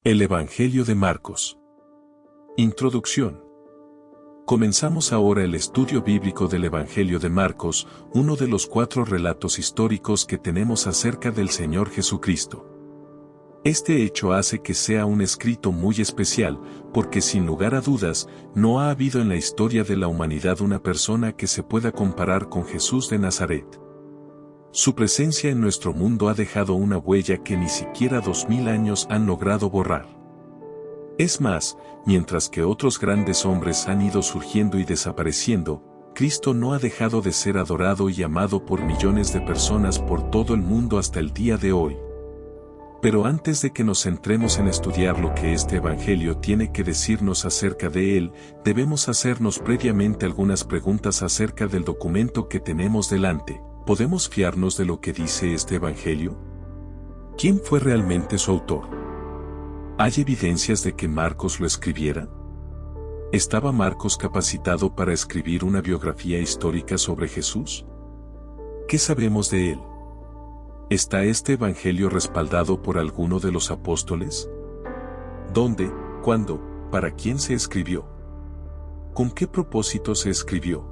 El Evangelio de Marcos. Introducción. Comenzamos ahora el estudio bíblico del Evangelio de Marcos, uno de los 4 relatos históricos que tenemos acerca del Señor Jesucristo. Este hecho hace que sea un escrito muy especial, porque sin lugar a dudas, no ha habido en la historia de la humanidad una persona que se pueda comparar con Jesús de Nazaret. Su presencia en nuestro mundo ha dejado una huella que ni siquiera 2000 años han logrado borrar. Es más, mientras que otros grandes hombres han ido surgiendo y desapareciendo, Cristo no ha dejado de ser adorado y amado por millones de personas por todo el mundo hasta el día de hoy. Pero antes de que nos centremos en estudiar lo que este Evangelio tiene que decirnos acerca de él, debemos hacernos previamente algunas preguntas acerca del documento que tenemos delante. ¿Podemos fiarnos de lo que dice este Evangelio? ¿Quién fue realmente su autor? ¿Hay evidencias de que Marcos lo escribiera? ¿Estaba Marcos capacitado para escribir una biografía histórica sobre Jesús? ¿Qué sabemos de él? ¿Está este Evangelio respaldado por alguno de los apóstoles? ¿Dónde, cuándo, para quién se escribió? ¿Con qué propósito se escribió?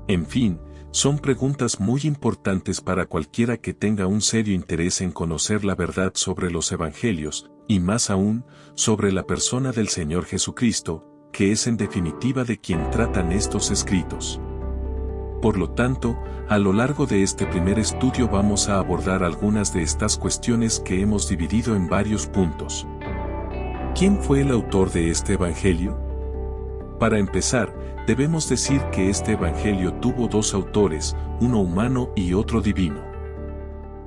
En fin, son preguntas muy importantes para cualquiera que tenga un serio interés en conocer la verdad sobre los evangelios, y más aún, sobre la persona del Señor Jesucristo, que es en definitiva de quien tratan estos escritos. Por lo tanto, a lo largo de este primer estudio vamos a abordar algunas de estas cuestiones que hemos dividido en varios puntos. ¿Quién fue el autor de este evangelio? Para empezar, debemos decir que este evangelio tuvo 2 autores, uno humano y otro divino.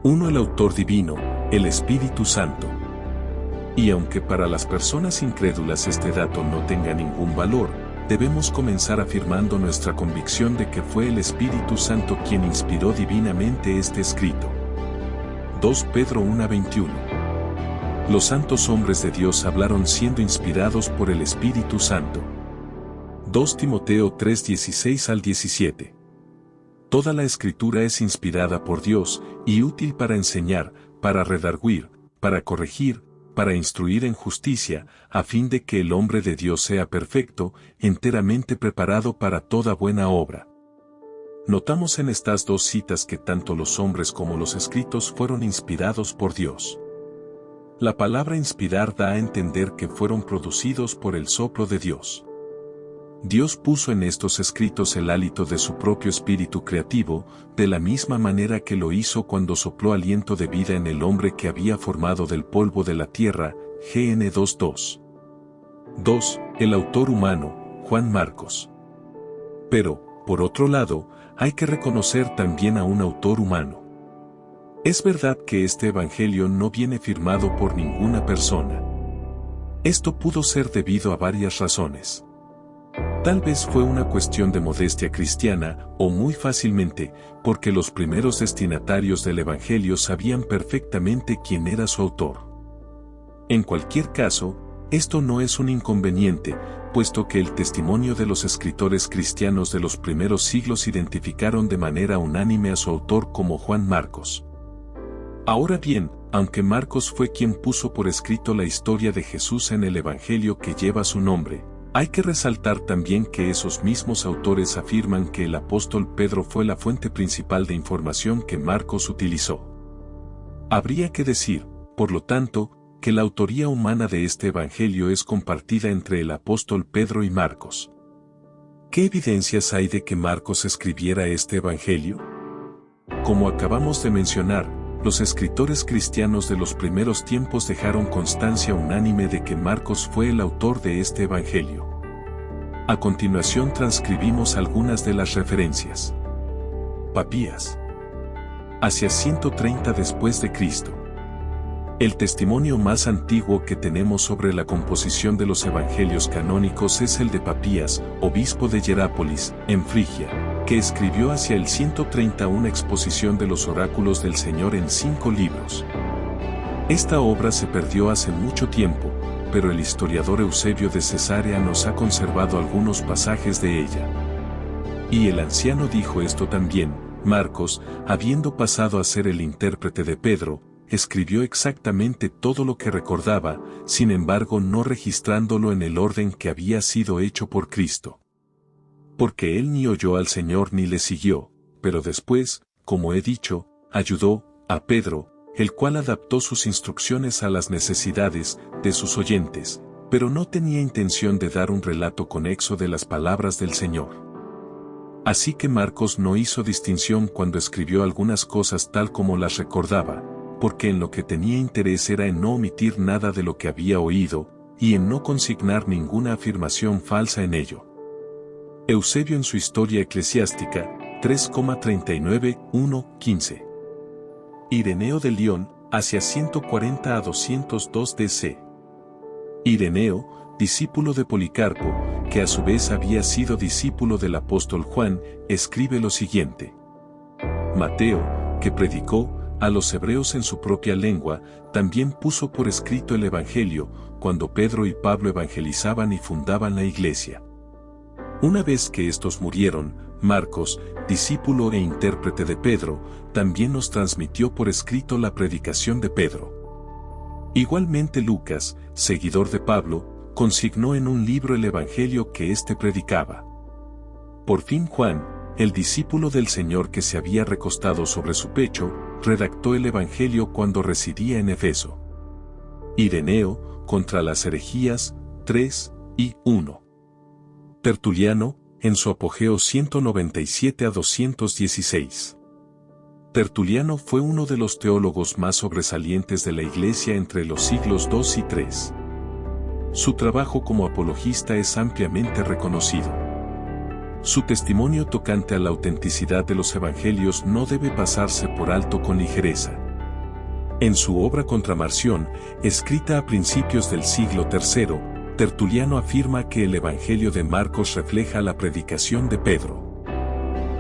Uno el autor divino, el Espíritu Santo. Y aunque para las personas incrédulas este dato no tenga ningún valor, debemos comenzar afirmando nuestra convicción de que fue el Espíritu Santo quien inspiró divinamente este escrito. 2 Pedro 1:21. Los santos hombres de Dios hablaron siendo inspirados por el Espíritu Santo. 2 Timoteo 3:16 al 17. Toda la Escritura es inspirada por Dios, y útil para enseñar, para redarguir, para corregir, para instruir en justicia, a fin de que el hombre de Dios sea perfecto, enteramente preparado para toda buena obra. Notamos en estas 2 citas que tanto los hombres como los escritos fueron inspirados por Dios. La palabra inspirar da a entender que fueron producidos por el soplo de Dios. Dios puso en estos escritos el hálito de su propio espíritu creativo, de la misma manera que lo hizo cuando sopló aliento de vida en el hombre que había formado del polvo de la tierra, GN 2:2. 2. El autor humano, Juan Marcos. Pero, por otro lado, hay que reconocer también a un autor humano. Es verdad que este evangelio no viene firmado por ninguna persona. Esto pudo ser debido a varias razones. Tal vez fue una cuestión de modestia cristiana, o muy fácilmente, porque los primeros destinatarios del Evangelio sabían perfectamente quién era su autor. En cualquier caso, esto no es un inconveniente, puesto que el testimonio de los escritores cristianos de los primeros siglos identificaron de manera unánime a su autor como Juan Marcos. Ahora bien, aunque Marcos fue quien puso por escrito la historia de Jesús en el Evangelio que lleva su nombre, hay que resaltar también que esos mismos autores afirman que el apóstol Pedro fue la fuente principal de información que Marcos utilizó. Habría que decir, por lo tanto, que la autoría humana de este evangelio es compartida entre el apóstol Pedro y Marcos. ¿Qué evidencias hay de que Marcos escribiera este evangelio? Como acabamos de mencionar, los escritores cristianos de los primeros tiempos dejaron constancia unánime de que Marcos fue el autor de este evangelio. A continuación transcribimos algunas de las referencias. Papías. Hacia 130 después de Cristo. El testimonio más antiguo que tenemos sobre la composición de los evangelios canónicos es el de Papías, obispo de Hierápolis, en Frigia, que escribió hacia el 130 una exposición de los oráculos del Señor en 5 libros. Esta obra se perdió hace mucho tiempo, pero el historiador Eusebio de Cesarea nos ha conservado algunos pasajes de ella. Y el anciano dijo esto también: Marcos, habiendo pasado a ser el intérprete de Pedro, escribió exactamente todo lo que recordaba, sin embargo no registrándolo en el orden que había sido hecho por Cristo. Porque él ni oyó al Señor ni le siguió, pero después, como he dicho, ayudó a Pedro, el cual adaptó sus instrucciones a las necesidades de sus oyentes, pero no tenía intención de dar un relato conexo de las palabras del Señor. Así que Marcos no hizo distinción cuando escribió algunas cosas tal como las recordaba, porque en lo que tenía interés era en no omitir nada de lo que había oído, y en no consignar ninguna afirmación falsa en ello. Eusebio en su Historia Eclesiástica, 3,39-1,15. Ireneo de Lyon, hacia 140 a 202 DC. Ireneo, discípulo de Policarpo, que a su vez había sido discípulo del apóstol Juan, escribe lo siguiente. Mateo, que predicó a los hebreos en su propia lengua, también puso por escrito el Evangelio, cuando Pedro y Pablo evangelizaban y fundaban la iglesia. Una vez que estos murieron, Marcos, discípulo e intérprete de Pedro, también nos transmitió por escrito la predicación de Pedro. Igualmente Lucas, seguidor de Pablo, consignó en un libro el Evangelio que éste predicaba. Por fin Juan, el discípulo del Señor que se había recostado sobre su pecho, redactó el Evangelio cuando residía en Efeso. Ireneo, contra las herejías, 3 y 1. Tertuliano, en su apogeo 197 a 216. Tertuliano fue uno de los teólogos más sobresalientes de la Iglesia entre los siglos II y III. Su trabajo como apologista es ampliamente reconocido. Su testimonio tocante a la autenticidad de los evangelios no debe pasarse por alto con ligereza. En su obra Contra Marción, escrita a principios del siglo III, Tertuliano afirma que el Evangelio de Marcos refleja la predicación de Pedro.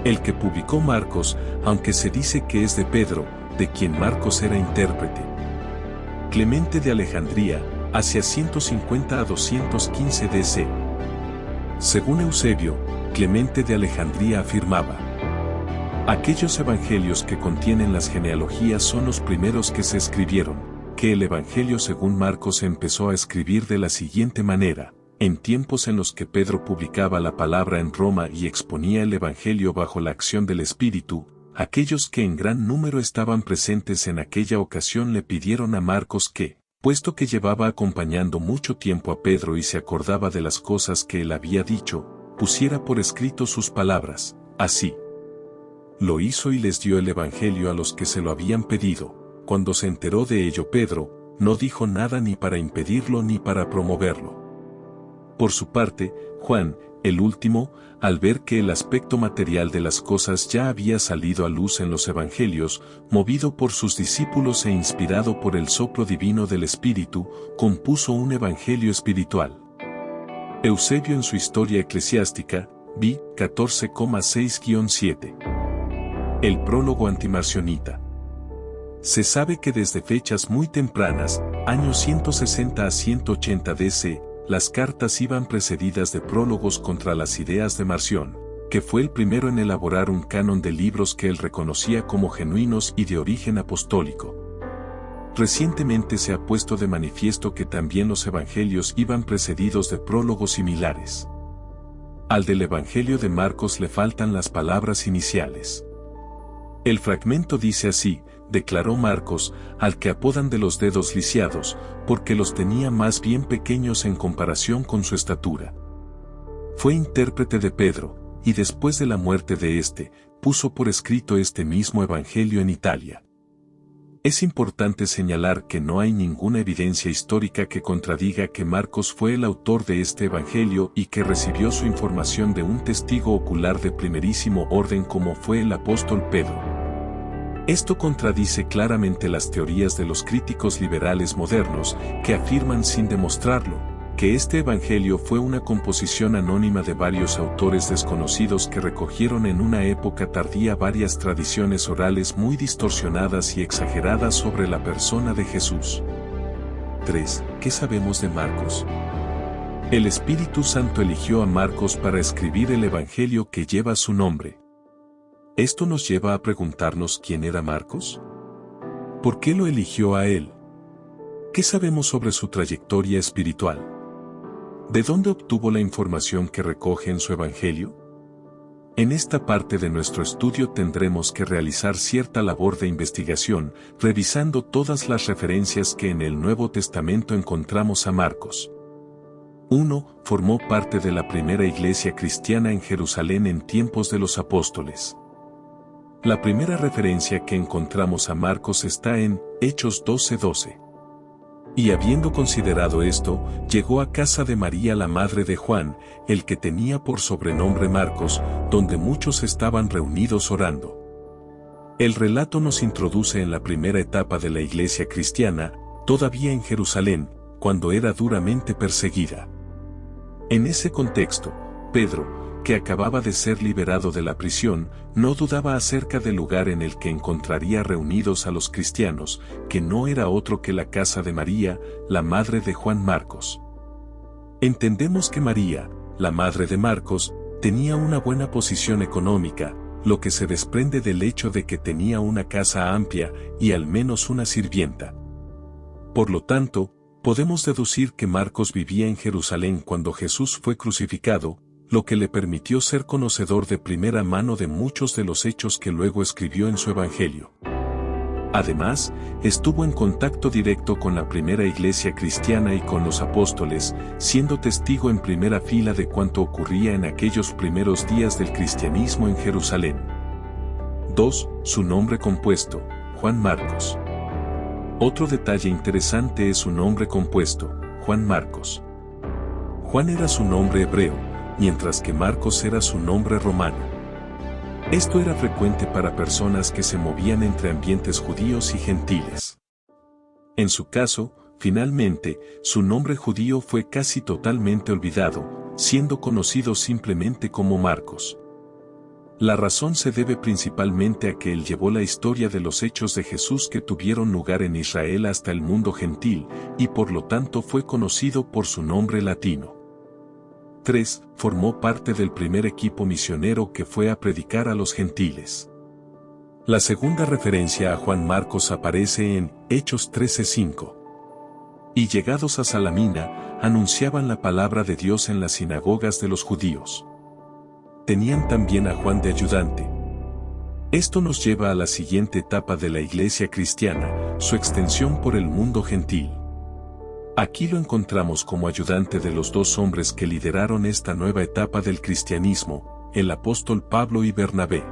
El que publicó Marcos, aunque se dice que es de Pedro, de quien Marcos era intérprete. Clemente de Alejandría, hacia 150 a 215 DC. Según Eusebio, Clemente de Alejandría afirmaba: aquellos evangelios que contienen las genealogías son los primeros que se escribieron, que el Evangelio según Marcos se empezó a escribir de la siguiente manera: en tiempos en los que Pedro publicaba la palabra en Roma y exponía el Evangelio bajo la acción del Espíritu, aquellos que en gran número estaban presentes en aquella ocasión le pidieron a Marcos que, puesto que llevaba acompañando mucho tiempo a Pedro y se acordaba de las cosas que él había dicho, pusiera por escrito sus palabras. Así lo hizo y les dio el Evangelio a los que se lo habían pedido. Cuando se enteró de ello Pedro, no dijo nada ni para impedirlo ni para promoverlo. Por su parte, Juan, el último, al ver que el aspecto material de las cosas ya había salido a luz en los evangelios, movido por sus discípulos e inspirado por el soplo divino del Espíritu, compuso un evangelio espiritual. Eusebio en su Historia Eclesiástica, v. 14,6-7. El prólogo antimarcionita. Se sabe que desde fechas muy tempranas, años 160 a 180 DC, las cartas iban precedidas de prólogos contra las ideas de Marción, que fue el primero en elaborar un canon de libros que él reconocía como genuinos y de origen apostólico. Recientemente se ha puesto de manifiesto que también los evangelios iban precedidos de prólogos similares. Al del Evangelio de Marcos le faltan las palabras iniciales. El fragmento dice así: declaró Marcos, al que apodan de los dedos lisiados, porque los tenía más bien pequeños en comparación con su estatura. Fue intérprete de Pedro, y después de la muerte de éste, puso por escrito este mismo evangelio en Italia. Es importante señalar que no hay ninguna evidencia histórica que contradiga que Marcos fue el autor de este evangelio y que recibió su información de un testigo ocular de primerísimo orden como fue el apóstol Pedro. Esto contradice claramente las teorías de los críticos liberales modernos, que afirman sin demostrarlo, que este evangelio fue una composición anónima de varios autores desconocidos que recogieron en una época tardía varias tradiciones orales muy distorsionadas y exageradas sobre la persona de Jesús. 3. ¿Qué sabemos de Marcos? El Espíritu Santo eligió a Marcos para escribir el evangelio que lleva su nombre. ¿Esto nos lleva a preguntarnos quién era Marcos? ¿Por qué lo eligió a él? ¿Qué sabemos sobre su trayectoria espiritual? ¿De dónde obtuvo la información que recoge en su Evangelio? En esta parte de nuestro estudio tendremos que realizar cierta labor de investigación, revisando todas las referencias que en el Nuevo Testamento encontramos a Marcos. 1. Formó parte de la primera iglesia cristiana en Jerusalén en tiempos de los apóstoles. La primera referencia que encontramos a Marcos está en Hechos 12:12. Y habiendo considerado esto, llegó a casa de María la madre de Juan, el que tenía por sobrenombre Marcos, donde muchos estaban reunidos orando. El relato nos introduce en la primera etapa de la iglesia cristiana, todavía en Jerusalén, cuando era duramente perseguida. En ese contexto, Pedro, que acababa de ser liberado de la prisión, no dudaba acerca del lugar en el que encontraría reunidos a los cristianos, que no era otro que la casa de María, la madre de Juan Marcos. Entendemos que María, la madre de Marcos, tenía una buena posición económica, lo que se desprende del hecho de que tenía una casa amplia y al menos una sirvienta. Por lo tanto, podemos deducir que Marcos vivía en Jerusalén cuando Jesús fue crucificado, lo que le permitió ser conocedor de primera mano de muchos de los hechos que luego escribió en su Evangelio. Además, estuvo en contacto directo con la primera iglesia cristiana y con los apóstoles, siendo testigo en primera fila de cuanto ocurría en aquellos primeros días del cristianismo en Jerusalén. 2. Su nombre compuesto, Juan Marcos. Otro detalle interesante es su nombre compuesto, Juan Marcos. Juan era su nombre hebreo, mientras que Marcos era su nombre romano. Esto era frecuente para personas que se movían entre ambientes judíos y gentiles. En su caso, finalmente, su nombre judío fue casi totalmente olvidado, siendo conocido simplemente como Marcos. La razón se debe principalmente a que él llevó la historia de los hechos de Jesús que tuvieron lugar en Israel hasta el mundo gentil, y por lo tanto fue conocido por su nombre latino. 3. Formó parte del primer equipo misionero que fue a predicar a los gentiles. La segunda referencia a Juan Marcos aparece en Hechos 13:5. Y llegados a Salamina, anunciaban la palabra de Dios en las sinagogas de los judíos. Tenían también a Juan de ayudante. Esto nos lleva a la siguiente etapa de la iglesia cristiana, su extensión por el mundo gentil. Aquí lo encontramos como ayudante de los dos hombres que lideraron esta nueva etapa del cristianismo, el apóstol Pablo y Bernabé.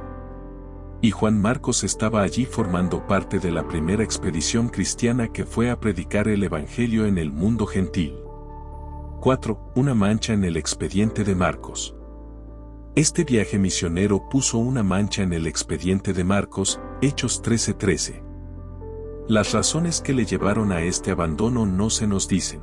Y Juan Marcos estaba allí formando parte de la primera expedición cristiana que fue a predicar el Evangelio en el mundo gentil. 4. Una mancha en el expediente de Marcos. Este viaje misionero puso una mancha en el expediente de Marcos, Hechos 13:13. Las razones que le llevaron a este abandono no se nos dicen.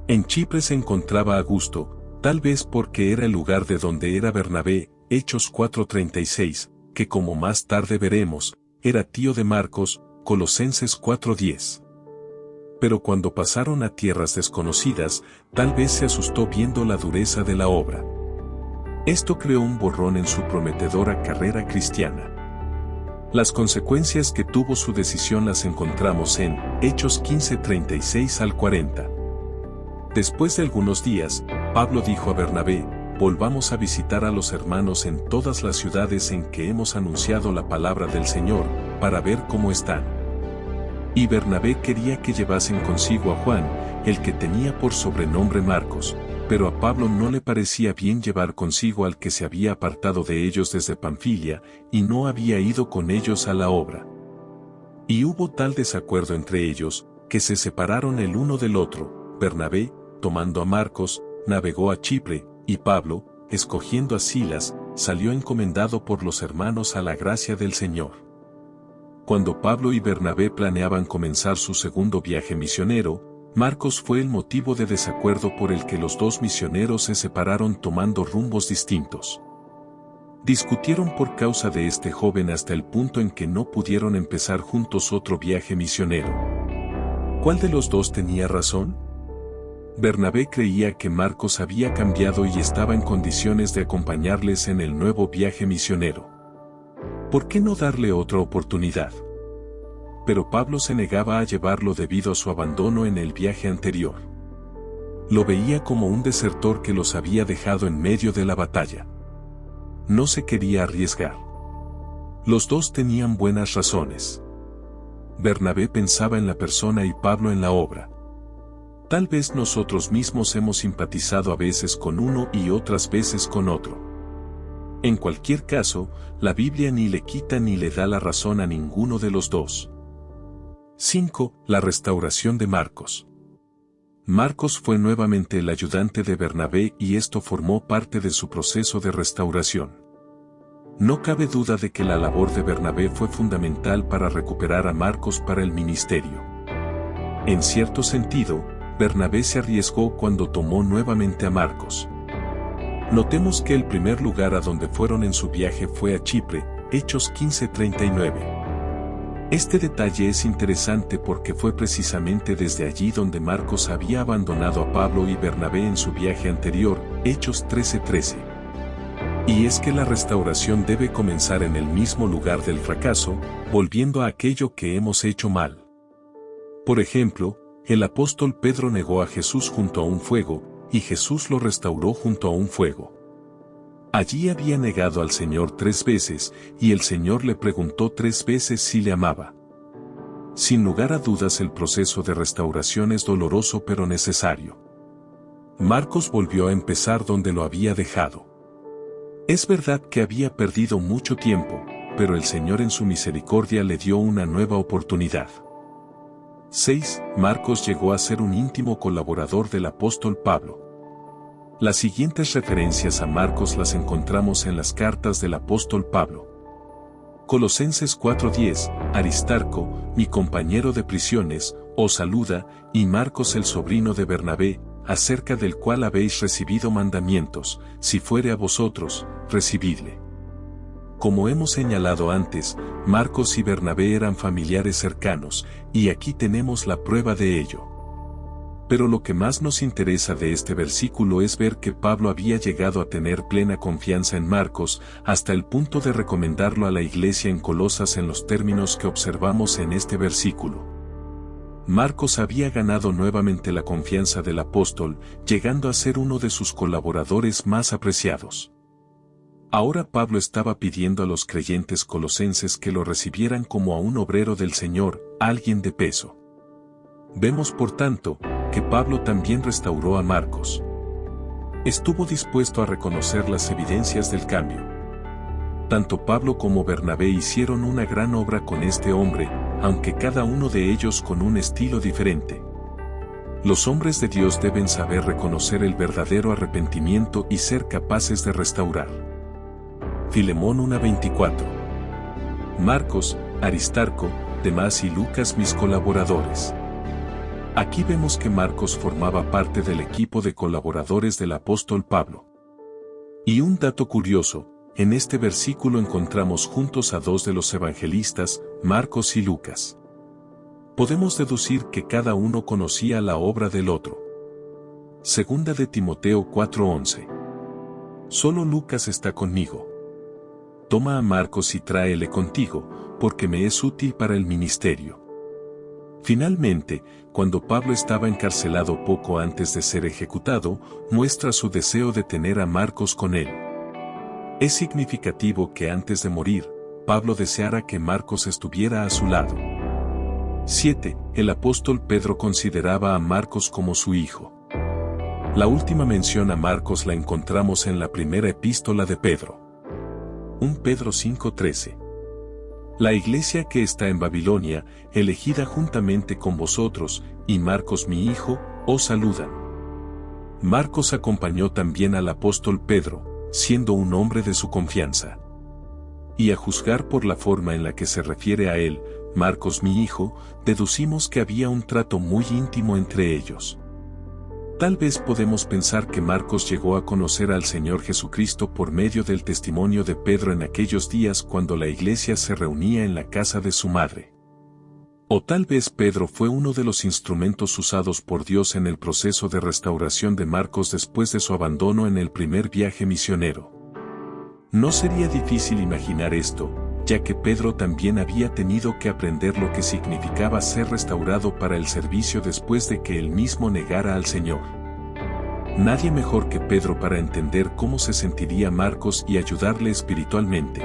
En Chipre se encontraba a gusto, tal vez porque era el lugar de donde era Bernabé, Hechos 4:36, que como más tarde veremos, era tío de Marcos, Colosenses 4:10. Pero cuando pasaron a tierras desconocidas, tal vez se asustó viendo la dureza de la obra. Esto creó un borrón en su prometedora carrera cristiana. Las consecuencias que tuvo su decisión las encontramos en Hechos 15:36 al 40. Después de algunos días, Pablo dijo a Bernabé, volvamos a visitar a los hermanos en todas las ciudades en que hemos anunciado la palabra del Señor, para ver cómo están. Y Bernabé quería que llevasen consigo a Juan, el que tenía por sobrenombre Marcos, pero a Pablo no le parecía bien llevar consigo al que se había apartado de ellos desde Panfilia, y no había ido con ellos a la obra. Y hubo tal desacuerdo entre ellos, que se separaron el uno del otro. Bernabé, tomando a Marcos, navegó a Chipre, y Pablo, escogiendo a Silas, salió encomendado por los hermanos a la gracia del Señor. Cuando Pablo y Bernabé planeaban comenzar su segundo viaje misionero, Marcos fue el motivo de desacuerdo por el que los dos misioneros se separaron tomando rumbos distintos. Discutieron por causa de este joven hasta el punto en que no pudieron empezar juntos otro viaje misionero. ¿Cuál de los dos tenía razón? Bernabé creía que Marcos había cambiado y estaba en condiciones de acompañarles en el nuevo viaje misionero. ¿Por qué no darle otra oportunidad? pero Pablo se negaba a llevarlo debido a su abandono en el viaje anterior. Lo veía como un desertor que los había dejado en medio de la batalla. No se quería arriesgar. Los dos tenían buenas razones. Bernabé pensaba en la persona y Pablo en la obra. Tal vez nosotros mismos hemos simpatizado a veces con uno y otras veces con otro. En cualquier caso, la Biblia ni le quita ni le da la razón a ninguno de los dos. 5. La restauración de Marcos. Marcos fue nuevamente el ayudante de Bernabé y esto formó parte de su proceso de restauración. No cabe duda de que la labor de Bernabé fue fundamental para recuperar a Marcos para el ministerio. En cierto sentido, Bernabé se arriesgó cuando tomó nuevamente a Marcos. Notemos que el primer lugar a donde fueron en su viaje fue a Chipre, Hechos 15:39. Este detalle es interesante porque fue precisamente desde allí donde Marcos había abandonado a Pablo y Bernabé en su viaje anterior, Hechos 13:13. Y es que la restauración debe comenzar en el mismo lugar del fracaso, volviendo a aquello que hemos hecho mal. Por ejemplo, el apóstol Pedro negó a Jesús junto a un fuego, y Jesús lo restauró junto a un fuego. Allí había negado al Señor 3 veces, y el Señor le preguntó 3 veces si le amaba. Sin lugar a dudas el proceso de restauración es doloroso pero necesario. Marcos volvió a empezar donde lo había dejado. Es verdad que había perdido mucho tiempo, pero el Señor en su misericordia le dio una nueva oportunidad. 6. Marcos llegó a ser un íntimo colaborador del apóstol Pablo. Las siguientes referencias a Marcos las encontramos en las cartas del apóstol Pablo. Colosenses 4:10, Aristarco, mi compañero de prisiones, os saluda, y Marcos el sobrino de Bernabé, acerca del cual habéis recibido mandamientos, si fuere a vosotros, recibidle. Como hemos señalado antes, Marcos y Bernabé eran familiares cercanos, y aquí tenemos la prueba de ello. Pero lo que más nos interesa de este versículo es ver que Pablo había llegado a tener plena confianza en Marcos, hasta el punto de recomendarlo a la iglesia en Colosas en los términos que observamos en este versículo. Marcos había ganado nuevamente la confianza del apóstol, llegando a ser uno de sus colaboradores más apreciados. Ahora Pablo estaba pidiendo a los creyentes colosenses que lo recibieran como a un obrero del Señor, alguien de peso. Vemos por tanto, que Pablo también restauró a Marcos. Estuvo dispuesto a reconocer las evidencias del cambio. Tanto Pablo como Bernabé hicieron una gran obra con este hombre, aunque cada uno de ellos con un estilo diferente. Los hombres de Dios deben saber reconocer el verdadero arrepentimiento y ser capaces de restaurar. Filemón 1:24. Marcos, Aristarco, Demás y Lucas mis colaboradores. Aquí vemos que Marcos formaba parte del equipo de colaboradores del apóstol Pablo. Y un dato curioso, en este versículo encontramos juntos a 2 de los evangelistas, Marcos y Lucas. Podemos deducir que cada uno conocía la obra del otro. Segunda de Timoteo 4:11. Solo Lucas está conmigo. Toma a Marcos y tráele contigo, porque me es útil para el ministerio. Finalmente, cuando Pablo estaba encarcelado poco antes de ser ejecutado, muestra su deseo de tener a Marcos con él. Es significativo que antes de morir, Pablo deseara que Marcos estuviera a su lado. 7. El apóstol Pedro consideraba a Marcos como su hijo. La última mención a Marcos la encontramos en la primera epístola de Pedro. 1 Pedro 5:13. La iglesia que está en Babilonia, elegida juntamente con vosotros, y Marcos mi hijo, os saludan. Marcos acompañó también al apóstol Pedro, siendo un hombre de su confianza. Y a juzgar por la forma en la que se refiere a él, Marcos mi hijo, deducimos que había un trato muy íntimo entre ellos. Tal vez podemos pensar que Marcos llegó a conocer al Señor Jesucristo por medio del testimonio de Pedro en aquellos días cuando la iglesia se reunía en la casa de su madre. O tal vez Pedro fue uno de los instrumentos usados por Dios en el proceso de restauración de Marcos después de su abandono en el primer viaje misionero. No sería difícil imaginar esto, ya que Pedro también había tenido que aprender lo que significaba ser restaurado para el servicio después de que él mismo negara al Señor. Nadie mejor que Pedro para entender cómo se sentiría Marcos y ayudarle espiritualmente.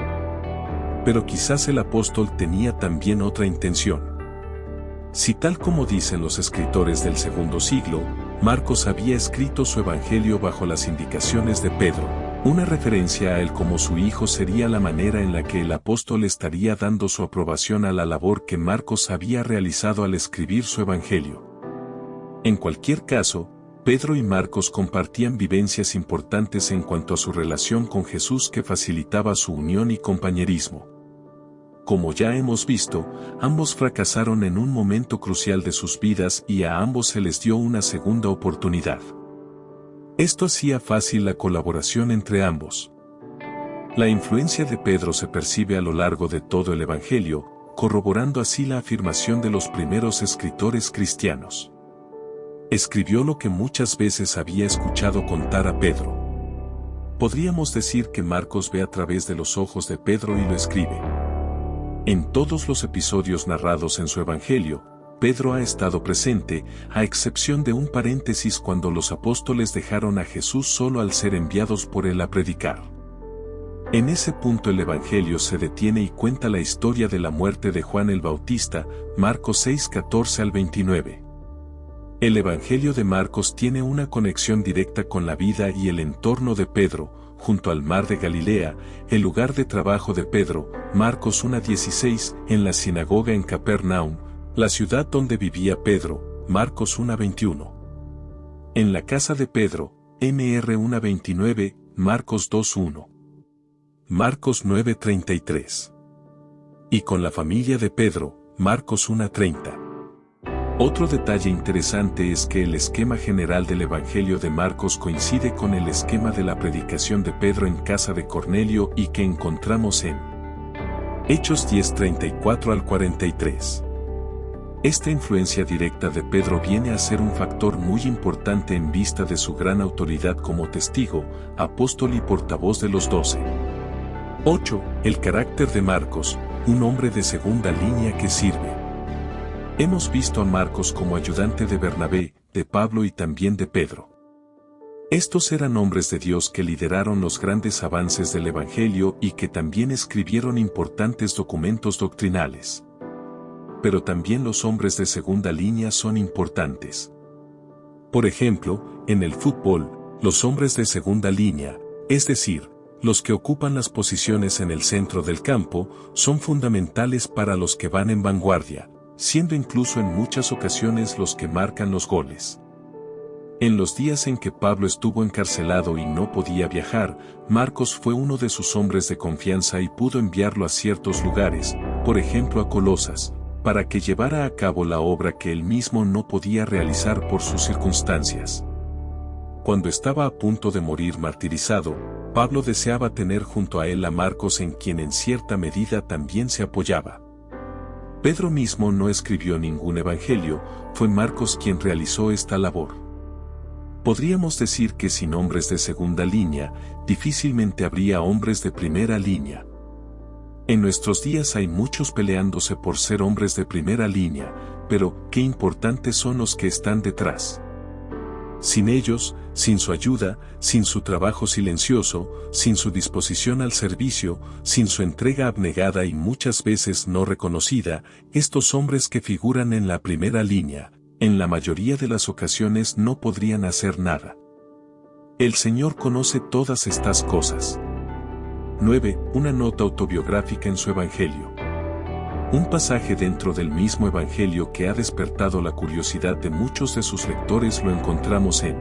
Pero quizás el apóstol tenía también otra intención. Si tal como dicen los escritores del segundo siglo, Marcos había escrito su evangelio bajo las indicaciones de Pedro, una referencia a él como su hijo sería la manera en la que el apóstol estaría dando su aprobación a la labor que Marcos había realizado al escribir su evangelio. En cualquier caso, Pedro y Marcos compartían vivencias importantes en cuanto a su relación con Jesús que facilitaba su unión y compañerismo. Como ya hemos visto, ambos fracasaron en un momento crucial de sus vidas y a ambos se les dio una segunda oportunidad. Esto hacía fácil la colaboración entre ambos. La influencia de Pedro se percibe a lo largo de todo el Evangelio, corroborando así la afirmación de los primeros escritores cristianos. Escribió lo que muchas veces había escuchado contar a Pedro. Podríamos decir que Marcos ve a través de los ojos de Pedro y lo escribe. En todos los episodios narrados en su Evangelio, Pedro ha estado presente, a excepción de un paréntesis cuando los apóstoles dejaron a Jesús solo al ser enviados por él a predicar. En ese punto el Evangelio se detiene y cuenta la historia de la muerte de Juan el Bautista, Marcos 6, 14 al 29. El Evangelio de Marcos tiene una conexión directa con la vida y el entorno de Pedro, junto al mar de Galilea, el lugar de trabajo de Pedro, Marcos 1:16, en la sinagoga en Capernaum, la ciudad donde vivía Pedro, Marcos 1:21. En la casa de Pedro, Mr 1:29, Marcos 2:1. Marcos 9:33. Y con la familia de Pedro, Marcos 1:30. Otro detalle interesante es que el esquema general del Evangelio de Marcos coincide con el esquema de la predicación de Pedro en casa de Cornelio y que encontramos en Hechos 10:34 al 43. Esta influencia directa de Pedro viene a ser un factor muy importante en vista de su gran autoridad como testigo, apóstol y portavoz de los 12. 8. El carácter de Marcos, un hombre de segunda línea que sirve. Hemos visto a Marcos como ayudante de Bernabé, de Pablo y también de Pedro. Estos eran hombres de Dios que lideraron los grandes avances del Evangelio y que también escribieron importantes documentos doctrinales. Pero también los hombres de segunda línea son importantes. Por ejemplo, en el fútbol, los hombres de segunda línea, es decir, los que ocupan las posiciones en el centro del campo, son fundamentales para los que van en vanguardia, siendo incluso en muchas ocasiones los que marcan los goles. En los días en que Pablo estuvo encarcelado y no podía viajar, Marcos fue uno de sus hombres de confianza y pudo enviarlo a ciertos lugares, por ejemplo a Colosas, para que llevara a cabo la obra que él mismo no podía realizar por sus circunstancias. Cuando estaba a punto de morir martirizado, Pablo deseaba tener junto a él a Marcos en quien en cierta medida también se apoyaba. Pedro mismo no escribió ningún evangelio, fue Marcos quien realizó esta labor. Podríamos decir que sin hombres de segunda línea, difícilmente habría hombres de primera línea. En nuestros días hay muchos peleándose por ser hombres de primera línea, pero qué importantes son los que están detrás. Sin ellos, sin su ayuda, sin su trabajo silencioso, sin su disposición al servicio, sin su entrega abnegada y muchas veces no reconocida, estos hombres que figuran en la primera línea, en la mayoría de las ocasiones no podrían hacer nada. El Señor conoce todas estas cosas. 9. Una nota autobiográfica en su Evangelio. Un pasaje dentro del mismo Evangelio que ha despertado la curiosidad de muchos de sus lectores lo encontramos en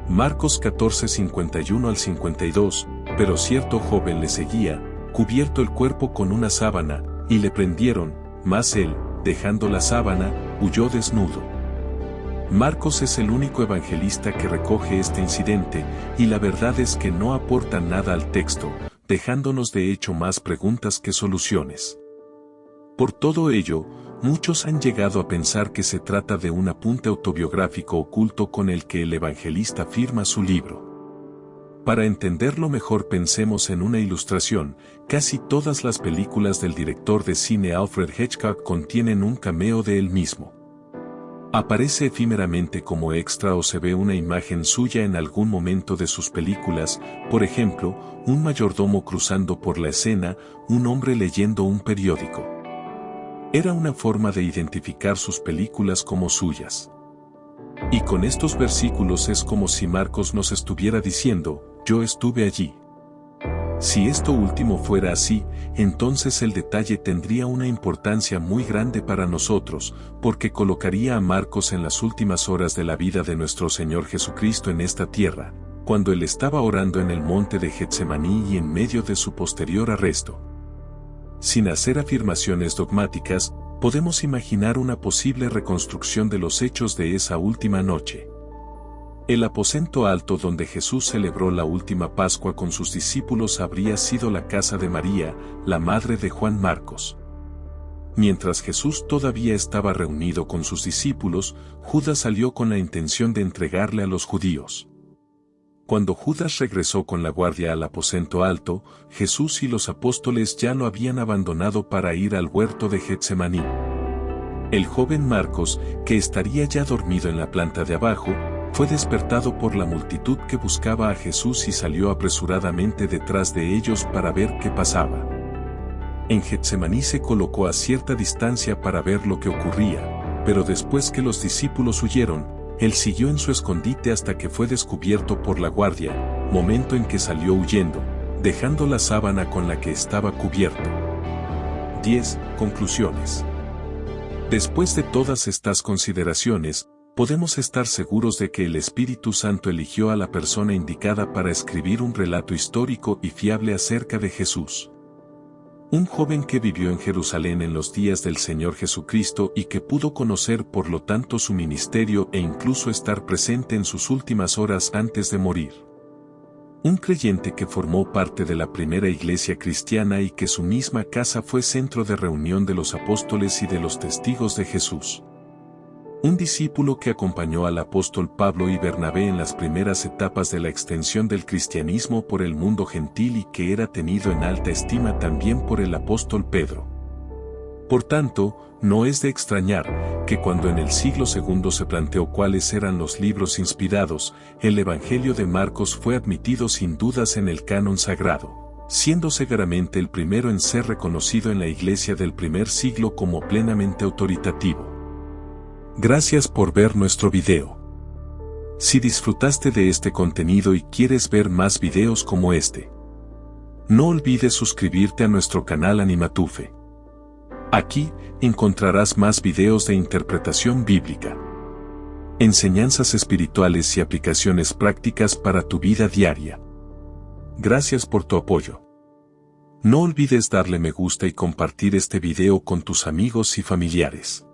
Marcos 14:51 al 52, pero cierto joven le seguía, cubierto el cuerpo con una sábana, y le prendieron, mas él, dejando la sábana, huyó desnudo. Marcos es el único evangelista que recoge este incidente, y la verdad es que no aporta nada al texto, dejándonos de hecho más preguntas que soluciones. Por todo ello, muchos han llegado a pensar que se trata de un apunte autobiográfico oculto con el que el evangelista firma su libro. Para entenderlo mejor pensemos en una ilustración. Casi todas las películas del director de cine Alfred Hitchcock contienen un cameo de él mismo. Aparece efímeramente como extra o se ve una imagen suya en algún momento de sus películas, por ejemplo, un mayordomo cruzando por la escena, un hombre leyendo un periódico. Era una forma de identificar sus películas como suyas. Y con estos versículos es como si Marcos nos estuviera diciendo, yo estuve allí. Si esto último fuera así, entonces el detalle tendría una importancia muy grande para nosotros, porque colocaría a Marcos en las últimas horas de la vida de nuestro Señor Jesucristo en esta tierra, cuando él estaba orando en el monte de Getsemaní y en medio de su posterior arresto. Sin hacer afirmaciones dogmáticas, podemos imaginar una posible reconstrucción de los hechos de esa última noche. El aposento alto donde Jesús celebró la última Pascua con sus discípulos habría sido la casa de María, la madre de Juan Marcos. Mientras Jesús todavía estaba reunido con sus discípulos, Judas salió con la intención de entregarle a los judíos. Cuando Judas regresó con la guardia al aposento alto, Jesús y los apóstoles ya lo habían abandonado para ir al huerto de Getsemaní. El joven Marcos, que estaría ya dormido en la planta de abajo, fue despertado por la multitud que buscaba a Jesús y salió apresuradamente detrás de ellos para ver qué pasaba. En Getsemaní se colocó a cierta distancia para ver lo que ocurría, pero después que los discípulos huyeron, él siguió en su escondite hasta que fue descubierto por la guardia, momento en que salió huyendo, dejando la sábana con la que estaba cubierto. 10. Conclusiones. Después de todas estas consideraciones, podemos estar seguros de que el Espíritu Santo eligió a la persona indicada para escribir un relato histórico y fiable acerca de Jesús. Un joven que vivió en Jerusalén en los días del Señor Jesucristo y que pudo conocer por lo tanto su ministerio e incluso estar presente en sus últimas horas antes de morir. Un creyente que formó parte de la primera iglesia cristiana y que su misma casa fue centro de reunión de los apóstoles y de los testigos de Jesús. Un discípulo que acompañó al apóstol Pablo y Bernabé en las primeras etapas de la extensión del cristianismo por el mundo gentil y que era tenido en alta estima también por el apóstol Pedro. Por tanto, no es de extrañar que cuando en el siglo II se planteó cuáles eran los libros inspirados, el Evangelio de Marcos fue admitido sin dudas en el canon sagrado, siendo seguramente el primero en ser reconocido en la iglesia del primer siglo como plenamente autoritativo. Gracias por ver nuestro video. Si disfrutaste de este contenido y quieres ver más videos como este, no olvides suscribirte a nuestro canal Animatufe. Aquí encontrarás más videos de interpretación bíblica, enseñanzas espirituales y aplicaciones prácticas para tu vida diaria. Gracias por tu apoyo. No olvides darle me gusta y compartir este video con tus amigos y familiares.